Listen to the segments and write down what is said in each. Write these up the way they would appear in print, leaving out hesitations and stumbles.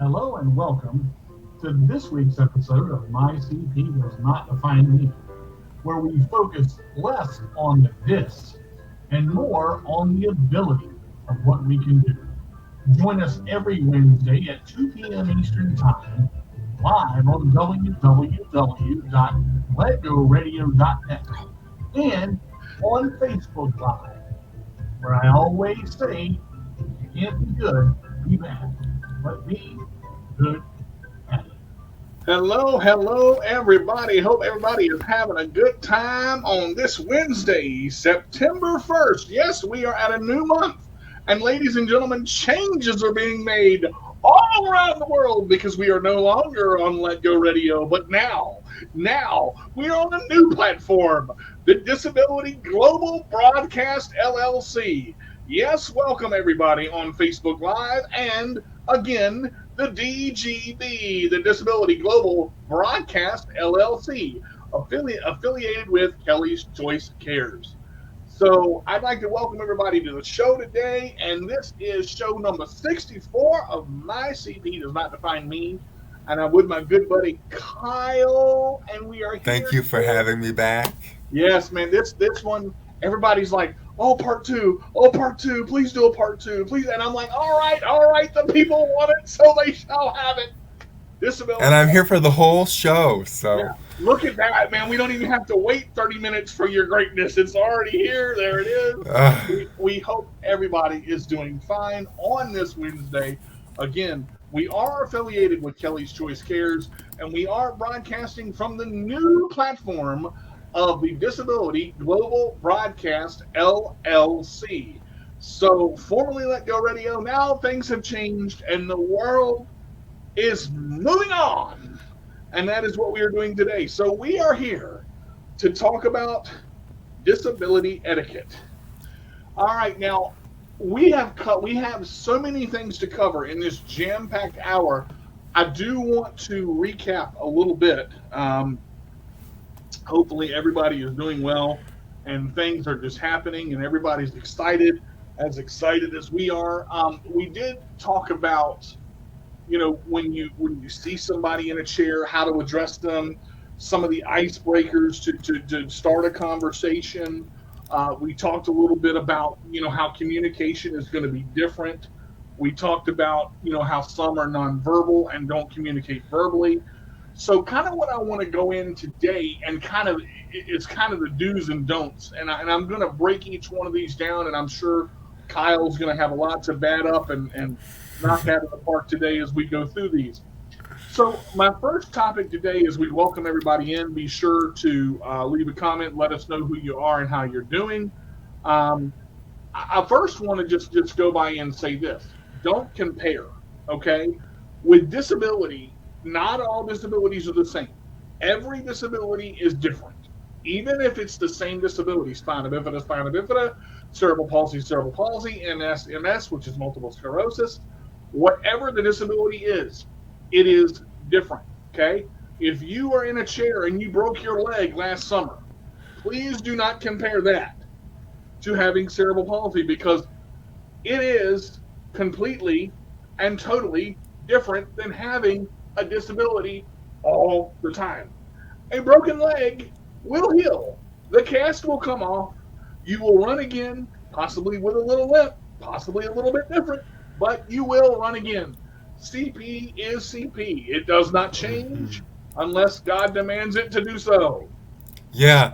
Hello and welcome to this week's episode of My CP Does Not Define Me, where we focus less on the this and more on the ability of what we can do. Join us every Wednesday at 2 p.m. Eastern Time, live on www.letgoradio.net and on Facebook Live, where I always say, if you can't be good, be bad, but be good at it. Hello, everybody. Hope everybody is having a good time on this Wednesday, September 1st. Yes, we are at a new month. And ladies and gentlemen, changes are being made all around the world because we are no longer on Let Go Radio, but now we are on a new platform, the Disability Global Broadcast LLC. Yes, welcome everybody on Facebook Live and again the DGB, the Disability Global Broadcast LLC, affiliated with Kelly's Choice Cares. So I'd like to welcome everybody to the show today, and this is show number 64 of My CP Does Not Define Me, and I'm with my good buddy Kyle, and we are here. Thank you for having me back. Yes, man, this one, everybody's like, oh, part two, please do a part two, please. And I'm like, all right, the people want it, so they shall have it. Disability. And I'm here for the whole show, so. Yeah. Look at that, man. We don't even have to wait 30 minutes for your greatness. It's already here. There it is. We hope everybody is doing fine on this Wednesday. Again, we are affiliated with Kelly's Choice Cares, and we are broadcasting from the new platform of the Disability Global Broadcast LLC. So, formerly Let Go Radio, now things have changed and the world is moving on. And that is what we are doing today. So, we are here to talk about disability etiquette. All right, now we have so many things to cover in this jam-packed hour. I do want to recap a little bit. Hopefully everybody is doing well and things are just happening and everybody's excited as we are. We did talk about, when you see somebody in a chair, how to address them, some of the icebreakers to start a conversation. We talked a little bit about, how communication is going to be different. We talked about, how some are nonverbal and don't communicate verbally. So kind of what I want to go in today and it's kind of the do's and don'ts. And I'm going to break each one of these down, and I'm sure Kyle's going to have a lot to bat up and knock out of the park today as we go through these. So my first topic today is we welcome everybody in. Be sure to leave a comment, let us know who you are and how you're doing. I first want to just go by and say this. Don't compare, okay? With disability, not all disabilities are the same. Every disability is different. Even if it's the same disability, spina bifida, cerebral palsy, MS, which is multiple sclerosis, whatever the disability is, it is different, okay? If you are in a chair and you broke your leg last summer, please do not compare that to having cerebral palsy, because it is completely and totally different than having a disability all the time. A broken leg will heal. The cast will come off. You will run again, possibly with a little limp, possibly a little bit different, but you will run again. CP is CP. It does not change unless God demands it to do so. Yeah,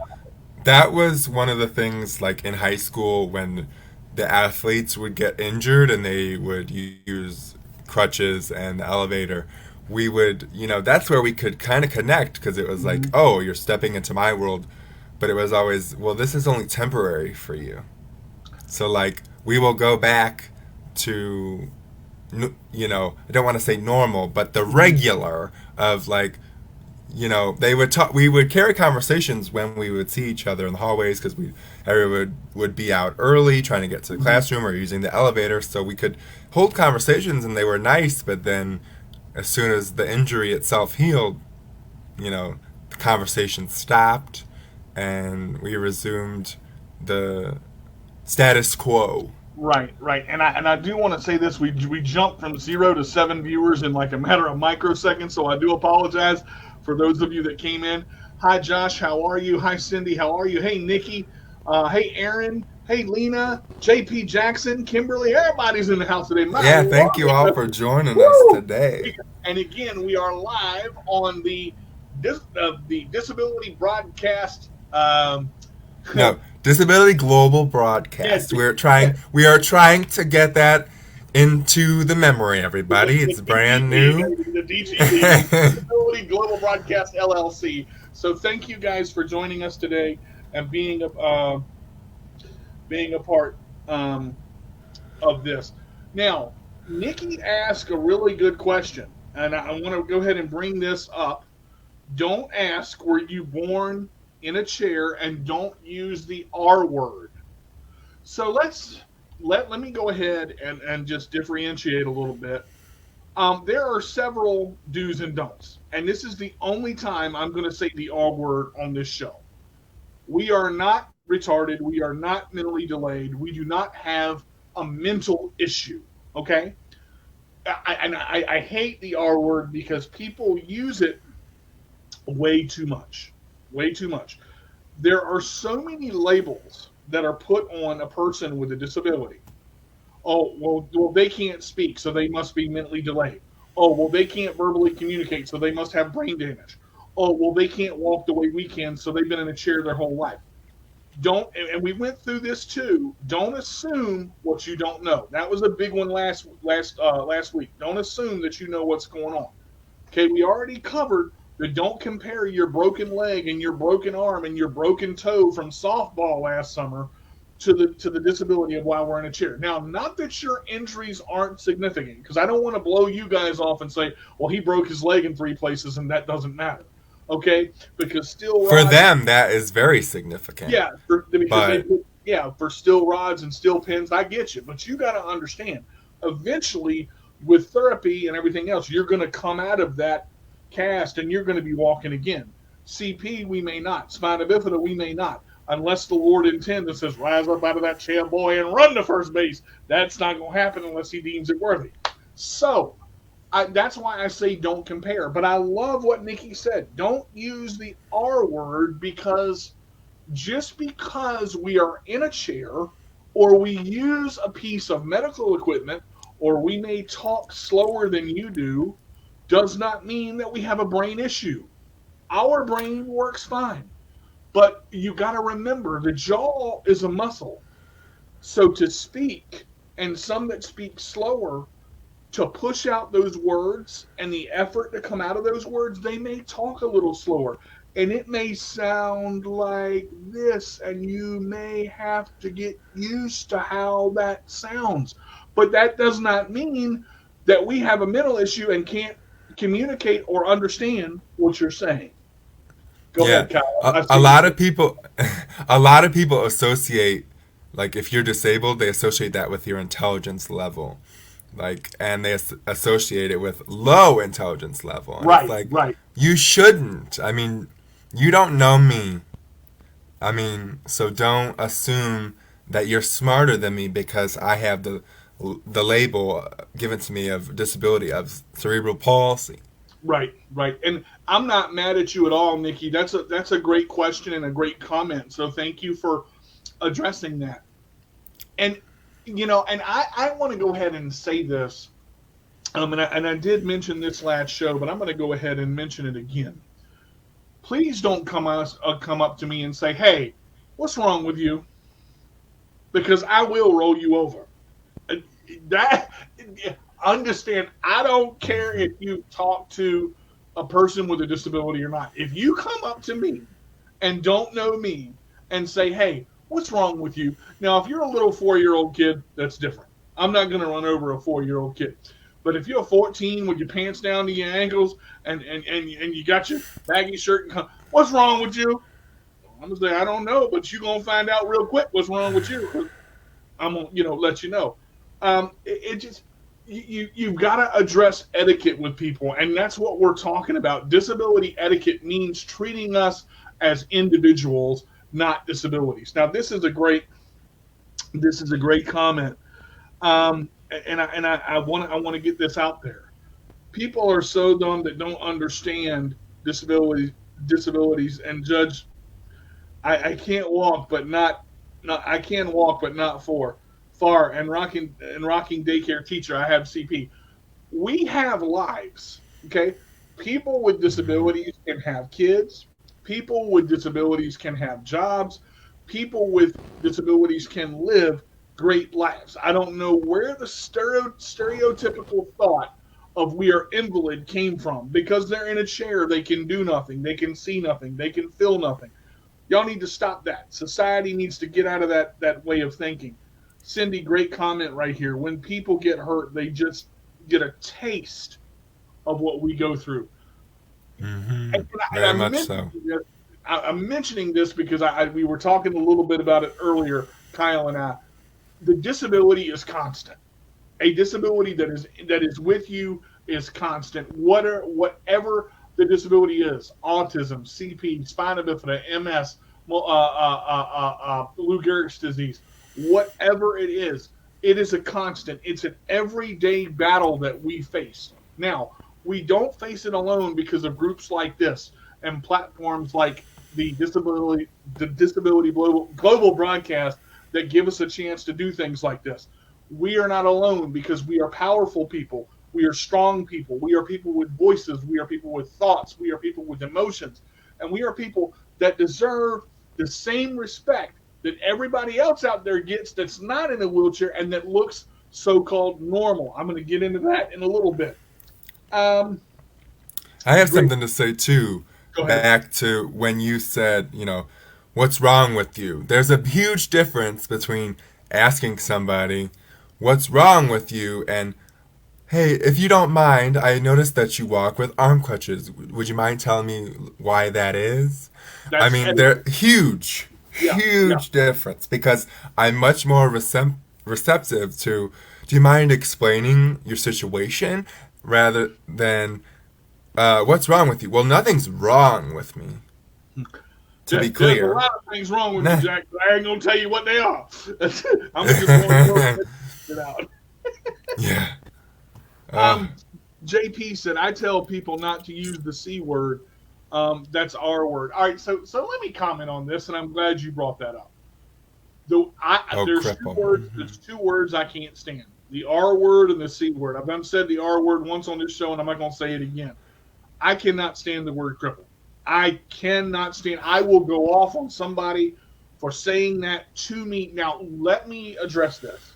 that was one of the things, like in high school, when the athletes would get injured and they would use crutches and the elevator. We would, that's where we could kind of connect, because it was like, oh, you're stepping into my world. But it was always, well, this is only temporary for you. So, like, we will go back to, I don't want to say normal, but the regular of, like, they would talk. We would carry conversations when we would see each other in the hallways, because everyone would be out early trying to get to the classroom or using the elevator. So we could hold conversations, and they were nice, but then as soon as the injury itself healed, the conversation stopped and we resumed the status quo, Right, right. And I do want to say this. We jumped from 0 to 7 viewers in like a matter of microseconds, so I do apologize for those of you that came in. Hi Josh, how are you? Hi Cindy, how are you? Hey Nikki, hey Aaron, hey Lena, JP Jackson, Kimberly, everybody's in the house today. My Yeah, thank you all Lord. for joining us Woo! today. And again, we are live on the disability broadcast No, Disability Global yeah, Broadcast. yeah, We are trying to get that into the memory, everybody. the It's brand DGB, new. the DGB, the Disability Global Broadcast LLC. So thank you guys for joining us today and being a part um, of this. Now, Nikki asked a really good question, and I want to go ahead and bring this up. Don't ask, were you born in a chair, and don't use the R word. So let me go ahead and just differentiate a little bit. There are several do's and don'ts, and this is the only time I'm going to say the R word on this show. We are not retarded. We are not mentally delayed. We do not have a mental issue. Okay, I hate the R word because people use it way too much, way too much. There are so many labels that are put on a person with a disability. Oh, well, they can't speak, so they must be mentally delayed. Oh, well, they can't verbally communicate, so they must have brain damage. Oh, well, they can't walk the way we can, so they've been in a chair their whole life. Don't, and we went through this too. Don't assume what you don't know. That was a big one last week. Don't assume that you know what's going on. Okay, we already covered that. Don't compare your broken leg and your broken arm and your broken toe from softball last summer to the disability of why we're in a chair. Now, not that your injuries aren't significant, because I don't want to blow you guys off and say, well, he broke his leg in 3 places and that doesn't matter. Okay, because steel For rods, them, that is very significant. yeah, because they But put, yeah, for steel rods and steel pins, I get you, but you got to understand, eventually with therapy and everything else, you're going to come out of that cast and you're going to be walking again. CP, we may not. Spina bifida, we may not. Unless the Lord intends and says, rise up out of that chair, boy, and run to first base. That's not going to happen unless he deems it worthy. So, that's why I say don't compare. But I love what Nikki said. Don't use the R word, because just because we are in a chair or we use a piece of medical equipment or we may talk slower than you do does not mean that we have a brain issue. Our brain works fine. But you got to remember the jaw is a muscle. So to speak, and some that speak slower, to push out those words and the effort to come out of those words, they may talk a little slower. And it may sound like this, and you may have to get used to how that sounds. But that does not mean that we have a mental issue and can't communicate or understand what you're saying. Go yeah, ahead, Kyle. I a see you. lot of people, a lot of people associate, like, if you're disabled, they associate that with your intelligence level, like, and they associate it with low intelligence level, and it's Right, like, right. you shouldn't. I mean, you don't know me. I mean, so don't assume that you're smarter than me because I have the label given to me of disability of cerebral palsy. Right, right. And I'm not mad at you at all, Nikki. That's a great question and a great comment. So thank you for addressing that. And and I want to go ahead and say this. And I did mention this last show, but I'm going to go ahead and mention it again. Please don't come up to me and say, "Hey, what's wrong with you?" Because I will roll you over. That understand. I don't care if you talk to a person with a disability or not. If you come up to me and don't know me and say, "Hey, what's wrong with you?" Now, if you're a little 4-year-old kid, that's different. I'm not going to run over a 4-year-old kid. But if you're 14 with your pants down to your ankles and you got your baggy shirt and what's wrong with you? I'm gonna say I don't know, but you're gonna find out real quick what's wrong with you. I'm gonna let you know. It just you've got to address etiquette with people, and that's what we're talking about. Disability etiquette means treating us as individuals, not disabilities. Now, this is a great This is a great comment. I want to get this out there. People are so dumb that don't understand disabilities disabilities and judge. I can't walk, but not I can walk, but not far. And rocking daycare teacher. I have CP. We have lives. Okay, people with disabilities can have kids. People with disabilities can have jobs. People with disabilities can live great lives. I don't know where the stereotypical thought of we are invalid came from. Because they're in a chair, they can do nothing, they can see nothing, they can feel nothing. Y'all need to stop that. Society needs to get out of that way of thinking. Cindy, great comment right here. When people get hurt, they just get a taste of what we go through. Hmm. And Very much so. I'm mentioning this because we were talking a little bit about it earlier, Kyle and I. The disability is constant. A disability that is with you is constant. Whatever the disability is, autism, CP, spina bifida, MS, Lou Gehrig's disease, whatever it is a constant. It's an everyday battle that we face. Now, we don't face it alone because of groups like this and platforms like the disability global broadcast that give us a chance to do things like this. We are not alone because we are powerful people. We are strong people. We are people with voices. We are people with thoughts. We are people with emotions. And we are people that deserve the same respect that everybody else out there gets that's not in a wheelchair and that looks so called normal. I'm going to get into that in a little bit. Um, I have Great. something to say too, Go ahead. back to when you said, what's wrong with you? There's a huge difference between asking somebody, what's wrong with you, and, hey, if you don't mind, I noticed that you walk with arm crutches. Would you mind telling me why that is? I That's mean, etiquette. they're huge, Yeah. Yeah. huge difference because I'm much more receptive to, do you mind explaining your situation rather than, what's wrong with you? Well, nothing's wrong with me, to be There's a clear. lot of things wrong with you, Nah. Jack, but I ain't gonna tell you what they are. I'm gonna just go and it out. Yeah. Uh, Um, JP said, "I tell people not to use the C word. That's our word." All right, so let me comment on this, and I'm glad you brought that up. oh, There's two cripple. words. There's two words I can't stand: the R word and the C word. I've done said the R word once on this show, and I'm not gonna say it again. I cannot stand the word cripple. I cannot stand. I will go off on somebody for saying that to me. Now, let me address this.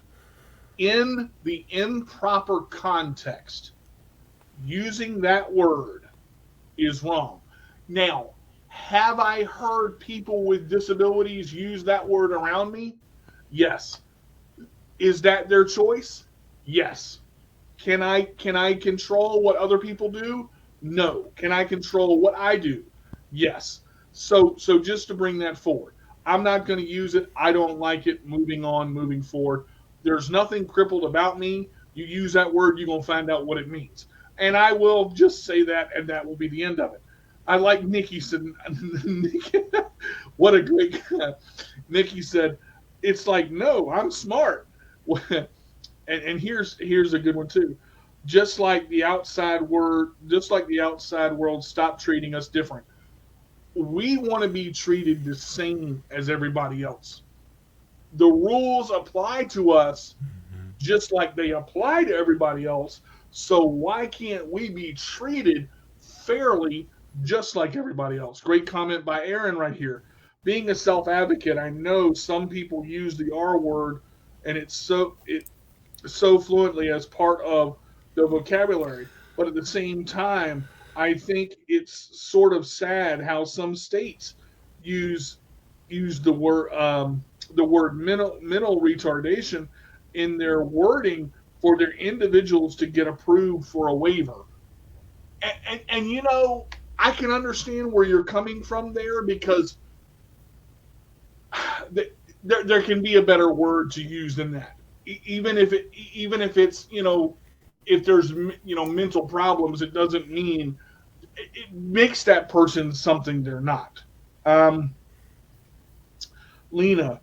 In the improper context, using that word is wrong. Now, have I heard people with disabilities use that word around me? Yes. Is that their choice? Yes. Can I control what other people do? No. Can I control what I do? Yes. So just to bring that forward, I'm not going to use it. I don't like it. Moving on, moving forward. There's nothing crippled about me. You use that word, you're going to find out what it means. And I will just say that, and that will be the end of it. I like Nikki said. What a great. Nikki said, "It's like no, I'm smart." And here's a good one too. Just like the outside world stopped treating us different. We want to be treated the same as everybody else. The rules apply to us just like they apply to everybody else. So why can't we be treated fairly just like everybody else? Great comment by Aaron right here. Being a self advocate, I know some people use the R word and it's so fluently as part of the vocabulary. But at the same time, I think it's sort of sad how some states use use the word mental retardation in their wording for their individuals to get approved for a waiver. And I can understand where you're coming from there because there can be a better word to use than that. Even if it's if there's mental problems, it doesn't mean it makes that person something they're not. Um, Lena,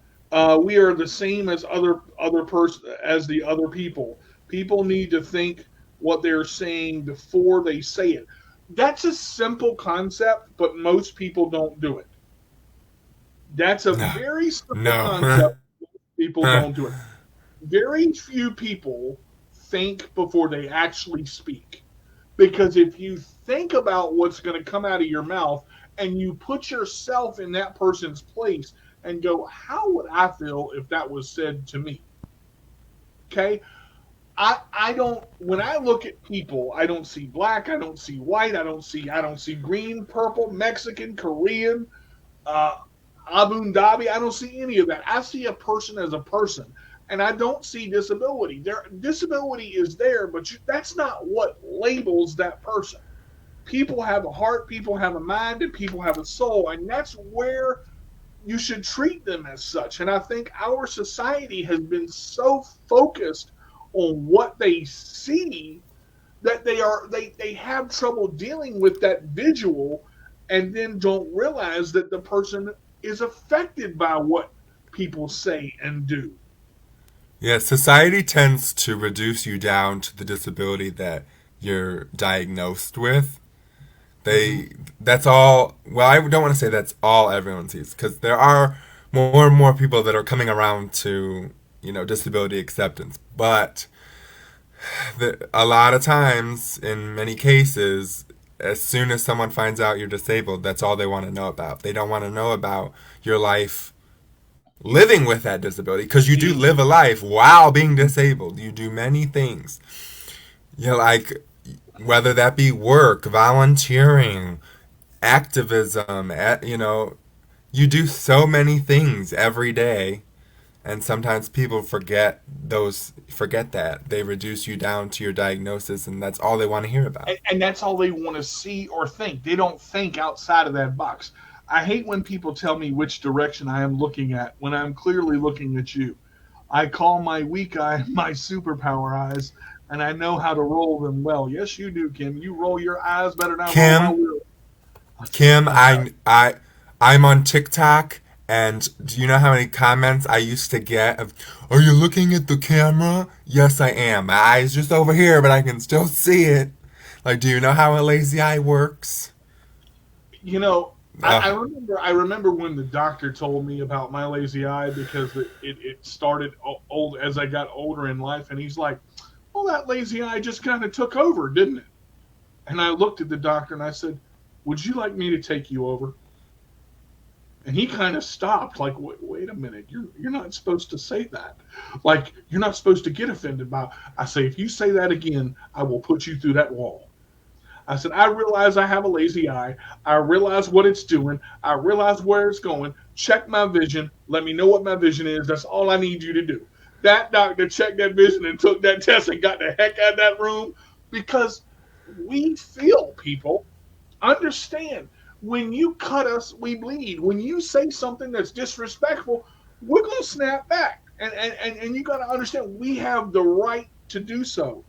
We are the same as other person as the other people. People need to think what they're saying before they say it. That's a simple concept, but most people don't do it. That's a No, very simple no. concept. People don't do it. Very few people think before they actually speak. Because if you think about what's going to come out of your mouth and you put yourself in that person's place and go, how would I feel if that was said to me? Okay. I don't when I look at people, I don't see black, I don't see white, I don't see green, purple, Mexican, Korean, uh, Abu Dhabi. I don't see any of that. I see a person as a person, and I don't see disability. Disability is there, but that's not what labels that person. People have a heart, people have a mind, and people have a soul, and that's where you should treat them as such. And I think our society has been so focused on what they see that they have trouble dealing with that visual, and then don't realize that the person is affected by what people say and do. Yeah, society tends to reduce you down to the disability that you're diagnosed with. Mm-hmm. That's all. Well, I don't want to say that's all everyone sees, because there are more and more people that are coming around to, disability acceptance. But a lot of times, in many cases, as soon as someone finds out you're disabled, that's all they want to know about. They don't want to know about your life living with that disability, because you do live a life while being disabled. You do many things. Like, whether that be work, volunteering, activism, you do so many things every day, and sometimes people forget that. They reduce you down to your diagnosis, and that's all they want to hear about. And that's all they want to see or think. They don't think outside of that box. I hate when people tell me which direction I am looking at when I'm clearly looking at you. I call my weak eye my superpower eyes, and I know how to roll them well. Yes, you do, Kim. You roll your eyes better than I roll my Kim, wheel. Kim, I'm on TikTok, and do you know how many comments I used to get of, "Are you looking at the camera?" Yes, I am. My eye's just over here, but I can still see it. Like, do you know how a lazy eye works? You know, I Uh, remember. I remember when the doctor told me about my lazy eye because it started old as I got older in life, and he's like, "Well, that lazy eye just kind of took over, didn't it?" And I looked at the doctor and I said, "Would you like me to take you over?" And he kind of stopped, like, wait a minute, you're not supposed to say that. Like, you're not supposed to get offended by. I say, if you say that again, I will put you through that wall. I said, I realize I have a lazy eye. I realize what it's doing. I realize where it's going. Check my vision. Let me know what my vision is. That's all I need you to do. That doctor checked that vision and took that test and got the heck out of that room because we feel people. Understand, when you cut us, we bleed. When you say something that's disrespectful, we're going to snap back. And you got to understand, we have the right to do so.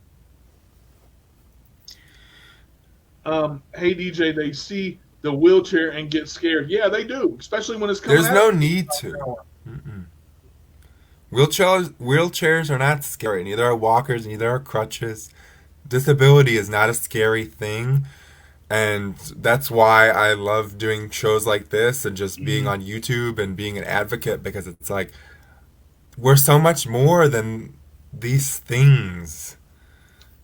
Hey, DJ, they see the wheelchair and get scared. Yeah, they do, especially when it's coming there's at no them. need to. Mm-mm. Wheelchairs are not scary. Neither are walkers. Neither are crutches. Disability is not a scary thing. And that's why I love doing shows like this and just being Mhm. on YouTube and being an advocate, because it's like we're so much more than these things.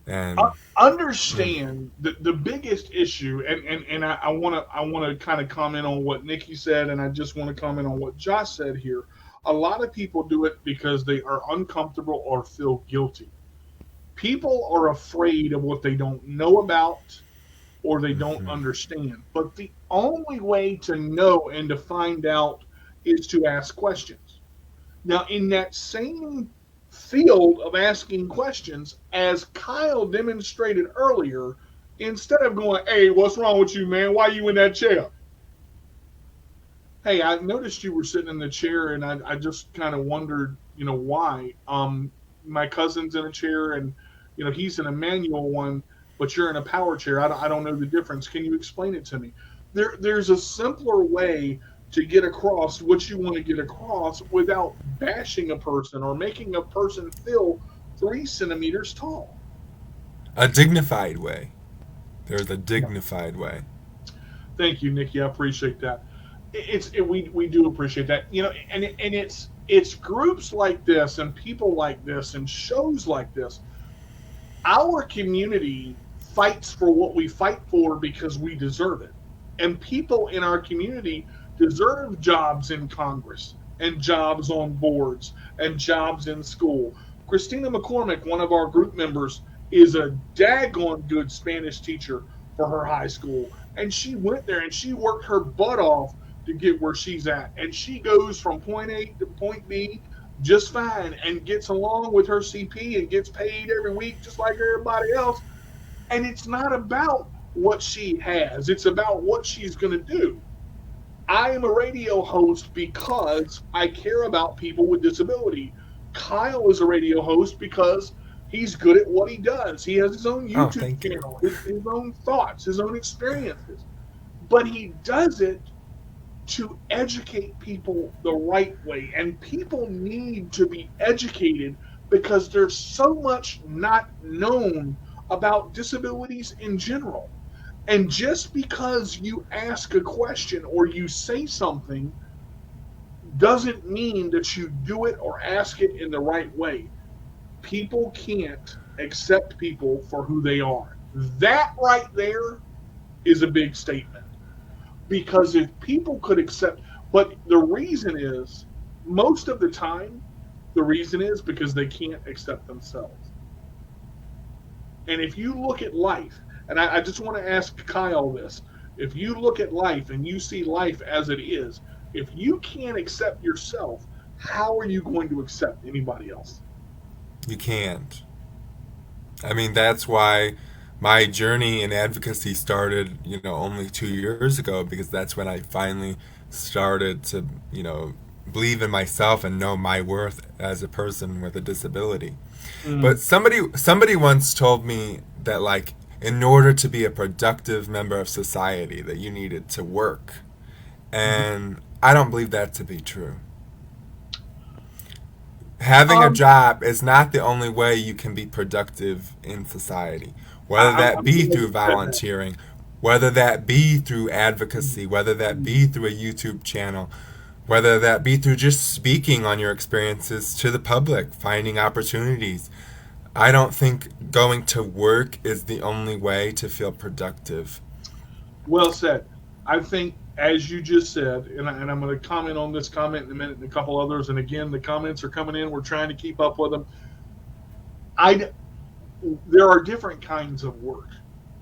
And mm, Understand the biggest issue, and I want to kind of comment on what Nikki said, and I just want to comment on what Josh said here. A lot of people do it because they are uncomfortable or feel guilty. People are afraid of what they don't know about or they don't mhm. understand. But the only way to know and to find out is to ask questions. Now, in that same field of asking questions, as Kyle demonstrated earlier, instead of going, "Hey, what's wrong with you, man? Why are you in that chair?" "Hey, I noticed you were sitting in the chair, and I just kind of wondered, why. My cousin's in a chair, and he's in a manual one, but you're in a power chair. I don't know the difference. Can you explain it to me?" There's a simpler way to get across what you want to get across without bashing a person or making a person feel 3 centimeters tall. A dignified way. There's a dignified way. Thank you, Nikki. I appreciate that. We do appreciate that. And it's groups like this and people like this and shows like this. Our community fights for what we fight for because we deserve it. And people in our community deserve jobs in Congress and jobs on boards and jobs in school. Christina McCormick, one of our group members, is a daggone good Spanish teacher for her high school. And she went there and she worked her butt off to get where she's at. And she goes from point A to point B just fine and gets along with her CP and gets paid every week just like everybody else. And it's not about what she has, it's about what she's going to do. I am a radio host because I care about people with disability. Kyle is a radio host because he's good at what he does. He has his own YouTube channel, his own thoughts, his own experiences. But he does it to educate people the right way. And people need to be educated because there's so much not known about disabilities in general. And just because you ask a question or you say something doesn't mean that you do it or ask it in the right way. People can't accept people for who they are. That right there is a big statement. Because if people could accept, but the reason is, most of the time, the reason is because they can't accept themselves. And if you look at life, and I just want to ask Kyle this, if you look at life and you see life as it is, if you can't accept yourself, how are you going to accept anybody else? You can't. I mean, that's why my journey in advocacy started, only 2 years ago, because that's when I finally started to, believe in myself and know my worth as a person with a disability. But somebody once told me that, like, in order to be a productive member of society, that you needed to work. And I don't believe that to be true. Having a job is not the only way you can be productive in society. Whether that be through volunteering, whether that be through advocacy, whether that be through a YouTube channel, whether that be through just speaking on your experiences to the public, finding opportunities. I don't think going to work is the only way to feel productive. Well said. I think, as you just said, and I'm going to comment on this comment in a minute and a couple others, and again, the comments are coming in. We're trying to keep up with them. There are different kinds of work.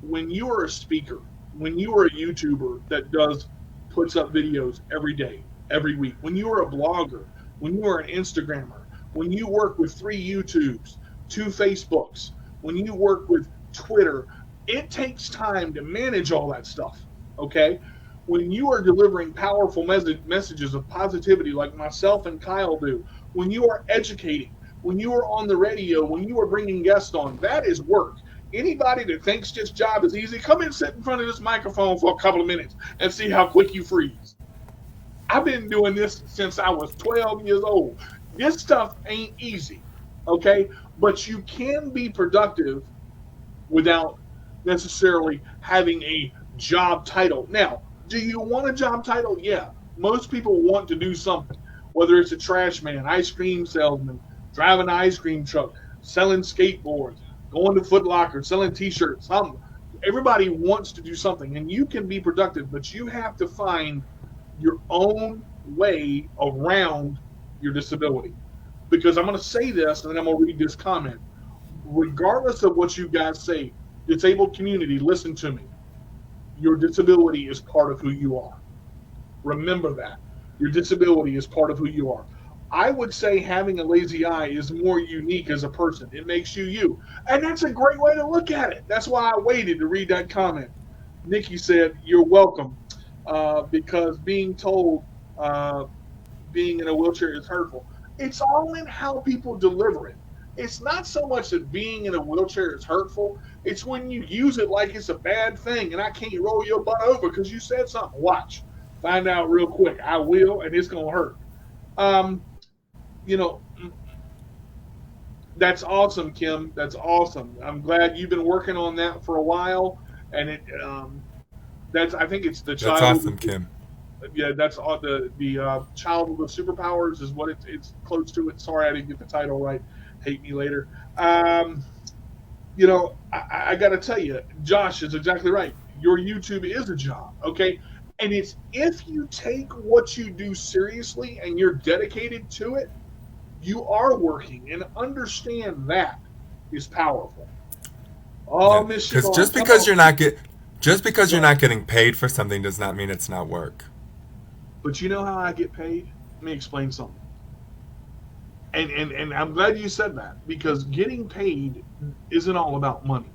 When you are a speaker, when you are a YouTuber that puts up videos every day, every week, when you are a blogger, when you are an Instagrammer, when you work with 3 YouTubes, 2 Facebooks, when you work with Twitter, it takes time to manage all that stuff, okay? When you are delivering powerful messages of positivity like myself and Kyle do, when you are educating, when you are on the radio, when you are bringing guests on, that is work. Anybody that thinks this job is easy, come and sit in front of this microphone for a couple of minutes and see how quick you freeze. I've been doing this since I was 12 years old. This stuff ain't easy, okay? But you can be productive without necessarily having a job title. Now, do you want a job title? Yeah. Most people want to do something, whether it's a trash man, ice cream salesman, driving an ice cream truck, selling skateboards, going to Foot Locker, selling T-shirts, something. Everybody wants to do something, and you can be productive, but you have to find your own way around your disability. Because I'm going to say this, and then I'm going to read this comment. Regardless of what you guys say, disabled community, listen to me. Your disability is part of who you are. Remember that. Your disability is part of who you are. I would say having a lazy eye is more unique as a person. It makes you you. And that's a great way to look at it. That's why I waited to read that comment. Nikki said, you're welcome, because being told being in a wheelchair is hurtful. It's all in how people deliver it. It's not so much that being in a wheelchair is hurtful. It's when you use it like it's a bad thing and I can't roll your butt over because you said something. Watch. Find out real quick. I will, and it's gonna hurt. Um, you know, that's awesome, Kim. That's awesome. I'm glad you've been working on that for a while, and that's I think it's the That's child. awesome, Kim. Yeah, that's all the child with superpowers is what it's close to it. Sorry, I didn't get the title right. Hate me later. Um, I got to tell you, Josh is exactly right. Your YouTube is a job, okay? And it's if you take what you do seriously and you're dedicated to it, you are working, and understand that is powerful. Yeah, Oh, Miss because Siobhan, come on. just because you're Go ahead. not getting paid for something does not mean it's not work. But you know how I get paid? Let me explain something. And I'm glad you said that because getting paid isn't all about money.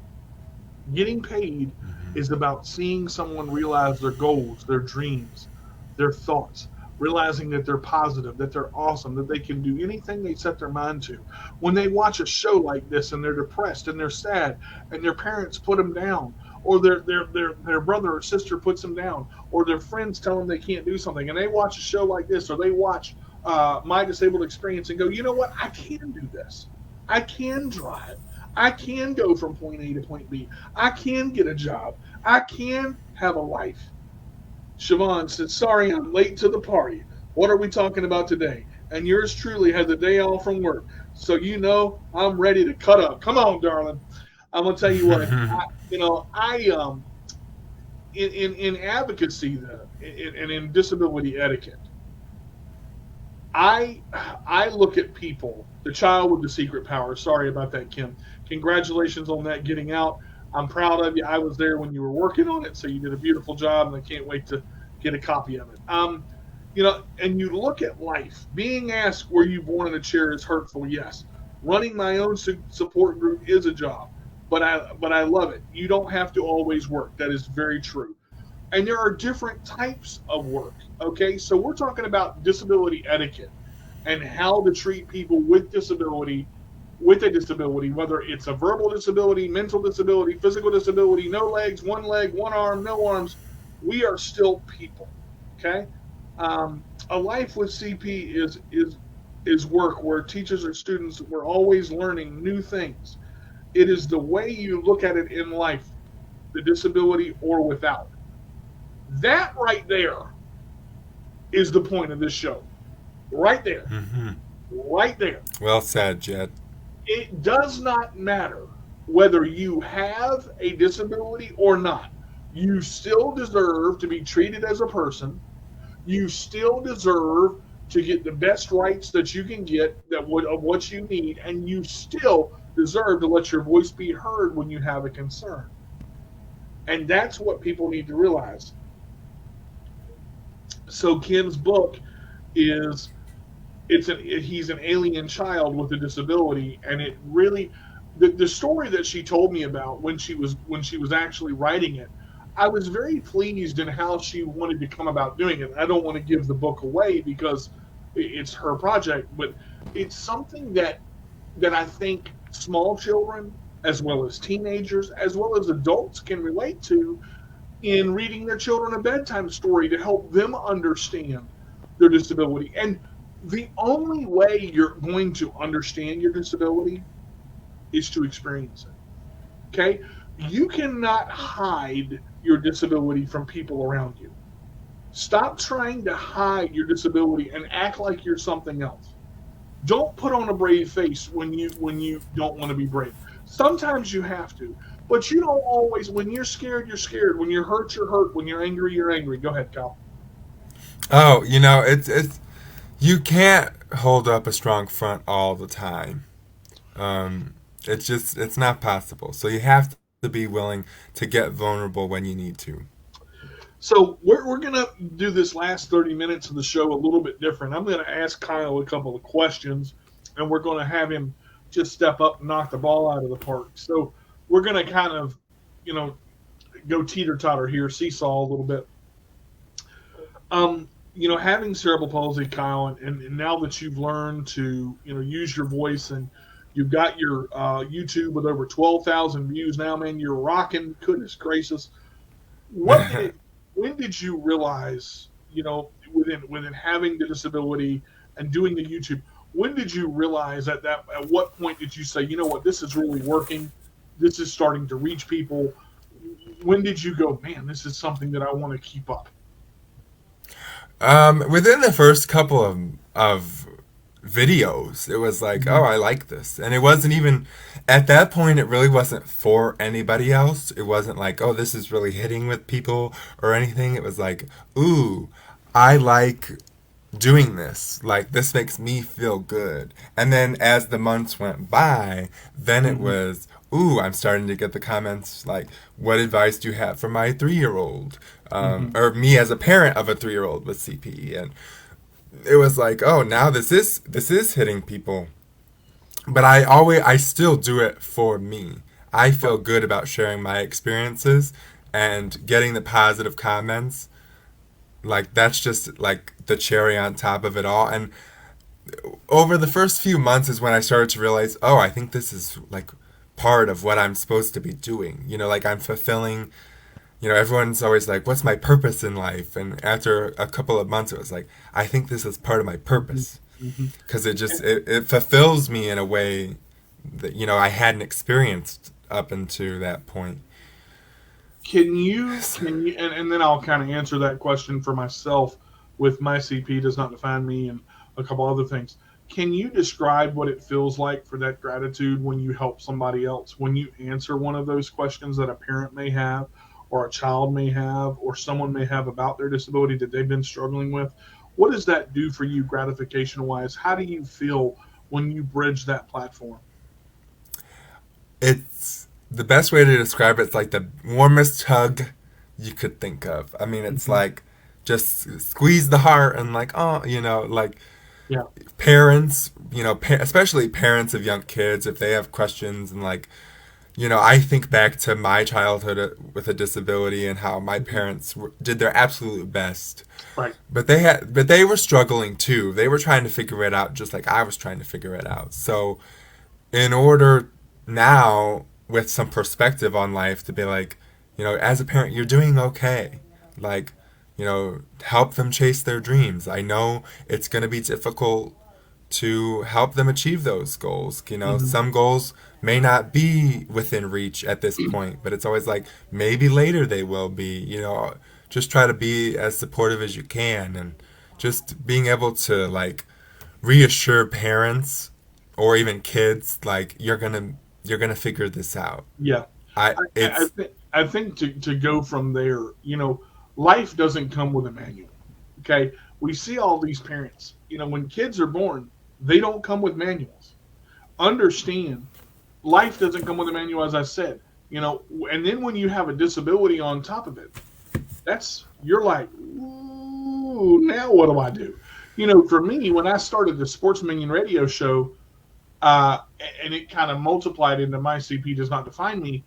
Getting paid is about seeing someone realize their goals, their dreams, their thoughts, realizing that they're positive, that they're awesome, that they can do anything they set their mind to. When they watch a show like this and they're depressed and they're sad and their parents put them down, or their brother or sister puts them down, or their friends tell them they can't do something, and they watch a show like this, or they watch My Disabled Experience and go, you know what, I can do this. I can drive. I can go from point A to point B. I can get a job. I can have a life. Siobhan said, sorry, I'm late to the party. What are we talking about today? And yours truly has a day off from work. So you know I'm ready to cut up. Come on, darling. I'm gonna tell you what, I in advocacy and in disability etiquette, I look at people, the child with the secret power. Sorry about that, Kim. Congratulations on that getting out. I'm proud of you. I was there when you were working on it, so you did a beautiful job, and I can't wait to get a copy of it. And you look at life. Being asked, were you born in a chair is hurtful? Yes. Running my own support group is a job, but I love it. You don't have to always work. That is very true. And there are different types of work. Okay, so we're talking about disability etiquette and how to treat people with a disability, whether it's a verbal disability, mental disability, physical disability, no legs, leg, one arm, no arms. We are still people. Okay, a life with CP is work where teachers or students were always learning new things. It is the way you look at it in life, the disability or without. That right there is the point of this show. Right there. Hmm. Right there. Well said, Jed. It does not matter whether you have a disability or not. You still deserve to be treated as a person. You still deserve to get the best rights that you can get of what you need, and you still deserve to let your voice be heard when you have a concern. And that's what people need to realize. So Kim's book is he's an alien child with a disability, and it really the story that she told me about when she was actually writing it, I was very pleased in how she wanted to come about doing it. I don't want to give the book away because it's her project, but it's something that I think small children as well as teenagers as well as adults can relate to in reading their children a bedtime story to help them understand their disability. And the only way you're going to understand your disability is to experience it. Okay? You cannot hide your disability from people around you. Stop trying to hide your disability and act like you're something else. Don't put on a brave face when you don't want to be brave. Sometimes you have to, but you don't always. When you're scared, you're scared. When you're hurt, you're hurt. When you're angry, you're angry. Go ahead, Kyle. Oh, it's you can't hold up a strong front all the time. It's not possible. So you have to be willing to get vulnerable when you need to. So we're gonna do this last 30 minutes of the show a little bit different. I'm gonna ask Kyle a couple of questions, and we're gonna have him just step up and knock the ball out of the park. So we're gonna kind of, you know, go teeter totter here, seesaw a little bit. Having cerebral palsy, Kyle, and now that you've learned to, use your voice and you've got your YouTube with over 12,000 views now, man, you're rocking. Goodness gracious. What did it, when did you realize within having the disability and doing the YouTube, when did you realize at what point did you say, you know what, this is really working, this is starting to reach people? When did you go, man, this is something that I want to keep up? Within the first couple of videos, it was like, oh, Mm-hmm. I like this. And it wasn't even, at that point, it really wasn't for anybody else. It wasn't like, oh, this is really hitting with people or anything. It was like, ooh, I like doing this. Like, this makes me feel good. And then as the months went by, then it Mm-hmm. was, ooh, I'm starting to get the comments like, what advice do you have for my 3 year old? Mm-hmm. Or me as a parent of a 3 year old with CPE. And it was like, oh, now this is hitting people. But I still do it for me. I feel Right. good about sharing my experiences and getting the positive comments. Like, that's just like the cherry on top of it all. And over the first few months is when I started to realize, oh, I think this is like part of what I'm supposed to be doing. Like, I'm fulfilling. Everyone's always like, what's my purpose in life? And after a couple of months, it was like, I think this is part of my purpose Mm-hmm. because it fulfills me in a way that I hadn't experienced up until that point. And then I'll kind of answer that question for myself with my CP does not define me and a couple other things. Can you describe what it feels like for that gratitude when you help somebody else, when you answer one of those questions that a parent may have, or a child may have, or someone may have about their disability that they've been struggling with? What does that do for you gratification wise? How do you feel when you bridge that platform? It's the best way to describe it. It's like the warmest hug you could think of. I mean, it's Hmm. like just squeeze the heart and like, oh, like Yeah. parents, especially parents of young kids, if they have questions and like, I think back to my childhood with a disability and how my Hmm. parents did their absolute best, Right. but they were struggling too. They were trying to figure it out just like I was trying to figure it out. So in order now with some perspective on life to be like, as a parent, you're doing okay. Like, help them chase their dreams. I know it's going to be difficult to help them achieve those goals. Hmm. Some goals may not be within reach at this point, but it's always like maybe later they will be. Just try to be as supportive as you can and just being able to like reassure parents or even kids like you're gonna figure this out. Yeah. I I it's think to go from there, life doesn't come with a manual. Okay, we see all these parents. When kids are born, they don't come with manuals. Understand, life doesn't come with a manual, as I said. And then when you have a disability on top of it, you're like, ooh, now what do I do? For me, when I started the Sports Minion radio show, uh, and it kind of multiplied into my CP does not define me.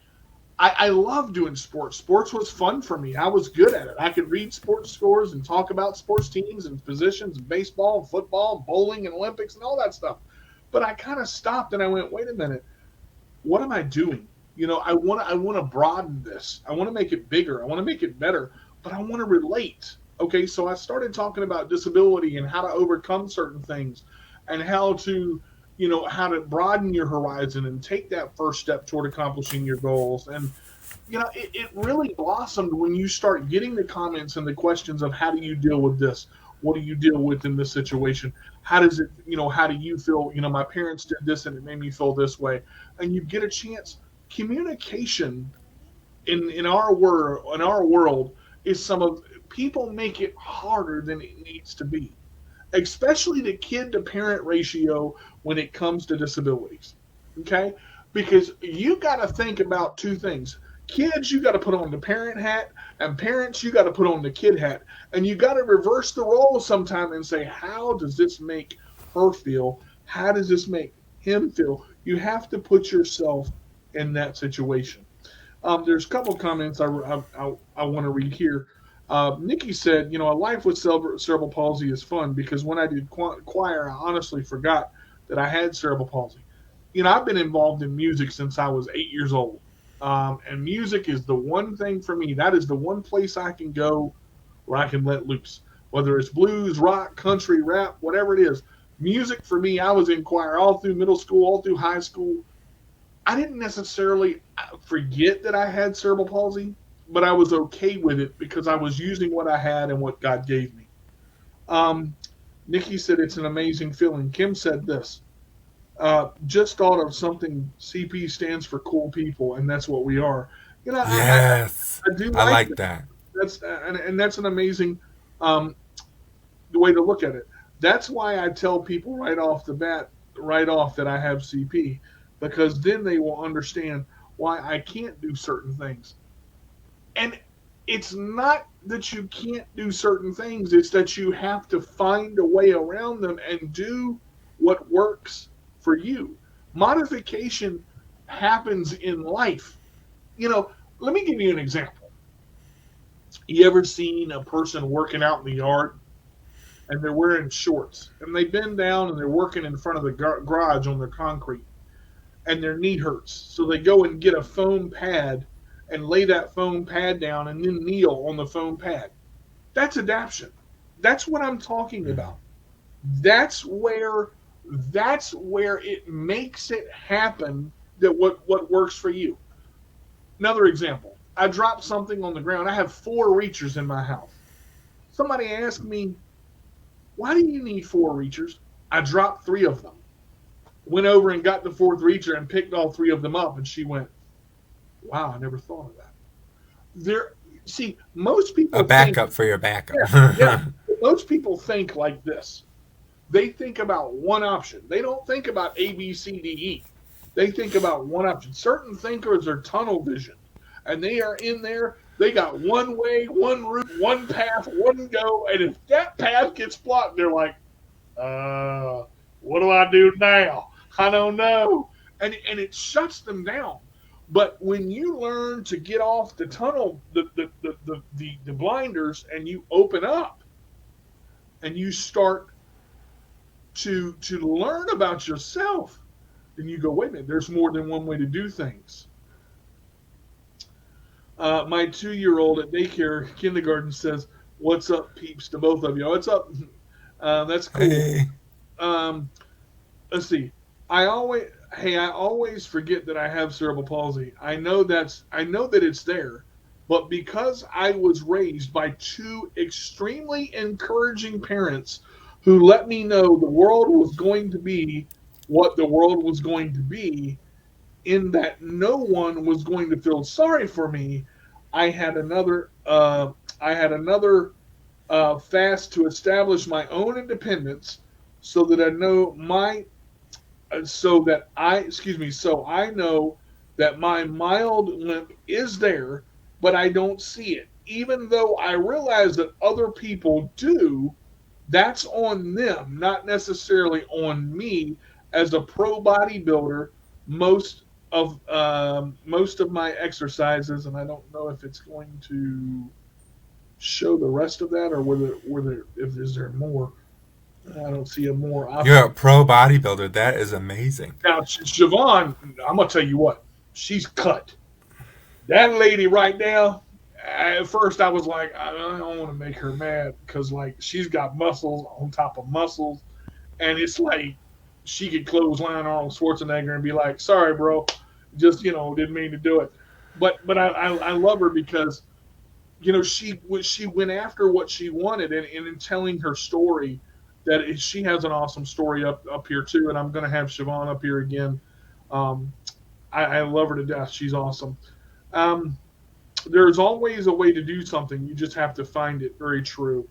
I love doing sports. Sports was fun for me. I was good at it. I could read sports scores and talk about sports teams and positions, and baseball, and football, and bowling, and Olympics, and all that stuff. But I kind of stopped and I went, wait a minute, what am I doing? I want to broaden this. I want to make it bigger. I want to make it better. But I want to relate. Okay, so I started talking about disability and how to overcome certain things, and how to broaden your horizon and take that first step toward accomplishing your goals. And it really blossomed when you start getting the comments and the questions of how do you deal with this? What do you deal with in this situation? How do you feel? My parents did this and it made me feel this way. And you get a chance. Communication in our world is some of people make it harder than it needs to be, especially the kid to parent ratio when it comes to disabilities. Okay? Because you got to think about two things. Kids, you got to put on the parent hat, and parents, you got to put on the kid hat. And you got to reverse the role sometime and say, how does this make her feel? How does this make him feel? You have to put yourself in that situation. There's a couple of comments I want to read here. Nikki said, a life with cerebral palsy is fun because when I did choir, I honestly forgot that I had cerebral palsy. I've been involved in music since I was 8 years old. And music is the one thing for me. That is the one place I can go where I can let loose. whether it's blues, rock, country, rap, whatever it is. Music for me, I was in choir all through middle school, all through high school. I didn't necessarily forget that I had cerebral palsy, but I was okay with it because I was using what I had and what God gave me. Nikki said it's an amazing feeling. Kim said this. Just thought of something. CP stands for cool people, and that's what we are. Yes, I do I like like that. that. And that's an amazing um, way to look at it. That's why I tell people right off the bat, right off, that I have CP, because then they will understand why I can't do certain things. And it's not that you can't do certain things, it's that you have to find a way around them and do what works for you. Modification happens in life. Let me give you an example. You ever seen a person working out in the yard and they're wearing shorts and they bend down and they're working in front of the garage on their concrete and their knee hurts? So they go and get a foam pad and lay that foam pad down and then kneel on the foam pad. That's adaptation. That's what I'm talking about. That's where it makes it happen, that what works for you. Another example. I dropped something on the ground. I have 4 reachers in my house. Somebody asked me, why do you need 4 reachers? I dropped 3 of them. Went over and got the 4th reacher and picked all 3 of them up, and she went, wow, I never thought of that. Most people A backup for your backup. yeah, most people think like this. They think about one option. They don't think about A, B, C, D, E. They think about one option. Certain thinkers are tunnel vision, and they are in there. They got one way, one route, one path, one go, and if that path gets blocked, they're like, what do I do now? I don't know. And it shuts them down. But when you learn to get off the tunnel, the blinders, and you open up, and you start to learn about yourself, then you go, wait a minute, there's more than one way to do things. My 2-year-old at daycare, kindergarten, says, what's up, peeps, to both of you. What's up? That's cool. Hey. Let's see. I always forget that I have cerebral palsy. I know that it's there, but because I was raised by 2 extremely encouraging parents who let me know the world was going to be what the world was going to be, in that no one was going to feel sorry for me, I had another fast to establish my own independence, so that I know I know that my mild limp is there, but I don't see it. Even though I realize that other people do, that's on them, not necessarily on me. As a pro bodybuilder, most of my exercises, and I don't know if it's going to show the rest of that, or is there more. I don't see a more option. You're a pro bodybuilder. That is amazing. Now, Siobhan, I'm going to tell you what, she's cut. That lady right now, at first I was like, I don't want to make her mad, because like she's got muscles on top of muscles, and it's like she could clothesline Arnold Schwarzenegger and be like, sorry, bro, just, didn't mean to do it. But I love her because, she went after what she wanted, and in telling her story, that she has an awesome story up here too, and I'm going to have Siobhan up here again. I love her to death. She's awesome. There's always a way to do something. You just have to find it. Very true.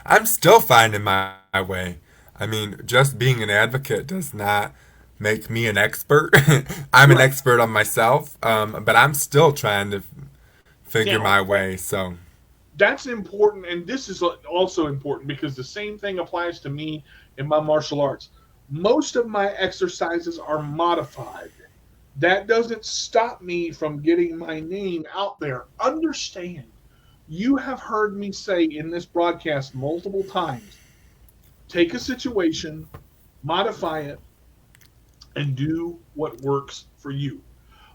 I'm still finding my way. I mean, just being an advocate does not make me an expert. I'm an expert on myself, but I'm still trying to figure my way. So that's important, and this is also important because the same thing applies to me in my martial arts. Most of my exercises are modified. That doesn't stop me from getting my name out there. Understand, you have heard me say in this broadcast multiple times, take a situation, modify it, and do what works for you.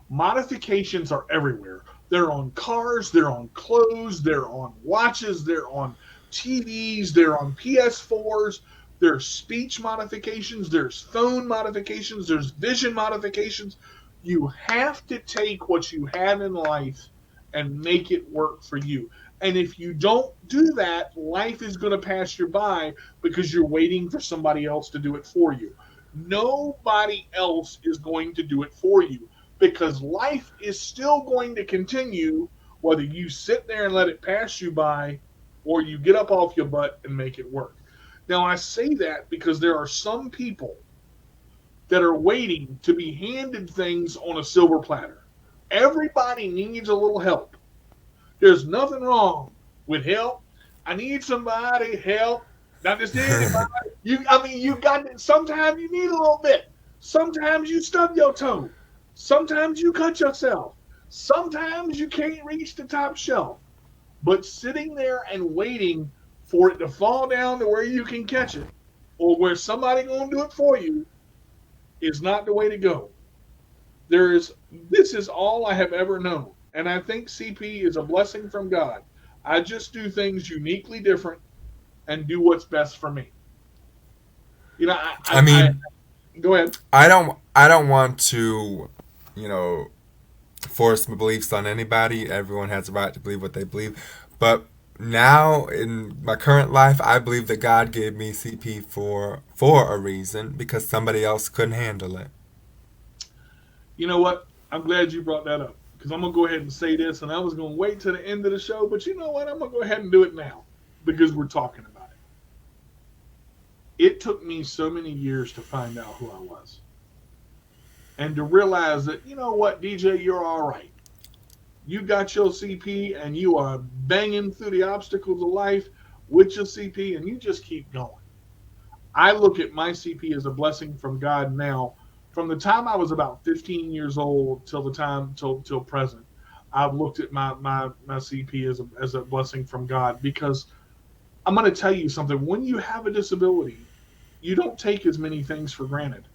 Modifications are everywhere. They're on cars, they're on clothes, they're on watches, they're on TVs, they're on PS4s, there's speech modifications, there's phone modifications, there's vision modifications. You have to take what you have in life and make it work for you. And if you don't do that, life is going to pass you by because you're waiting for somebody else to do it for you. Nobody else is going to do it for you because life is still going to continue whether you sit there and let it pass you by or you get up off your butt and make it work. Now, I say that because there are some people that are waiting to be handed things on a silver platter. Everybody needs a little help. There's nothing wrong with help. I need somebody help. Not just anybody. You got it. Sometimes you need a little bit. Sometimes you stub your toe. Sometimes you cut yourself. Sometimes you can't reach the top shelf. But sitting there and waiting for it to fall down to where you can catch it or where somebody going to do it for you is not the way to go. This is all I have ever known. And I think CP is a blessing from God. I just do things uniquely different and do what's best for me. You know, go ahead. I don't want to, force my beliefs on anybody. Everyone has a right to believe what they believe. But now in my current life, I believe that God gave me CP for a reason because somebody else couldn't handle it. You know what? I'm glad you brought that up because I'm going to go ahead and say this, and I was going to wait to the end of the show, but you know what? I'm going to go ahead and do it now because we're talking about it. It took me so many years to find out who I was and to realize that, you know what, DJ, you're all right. You got your CP and you are banging through the obstacles of life with your CP and you just keep going. I look at my CP as a blessing from God now. From the time I was about 15 years old till present, I've looked at my CP as a blessing from God because I'm going to tell you something. When you have a disability, you don't take as many things for granted.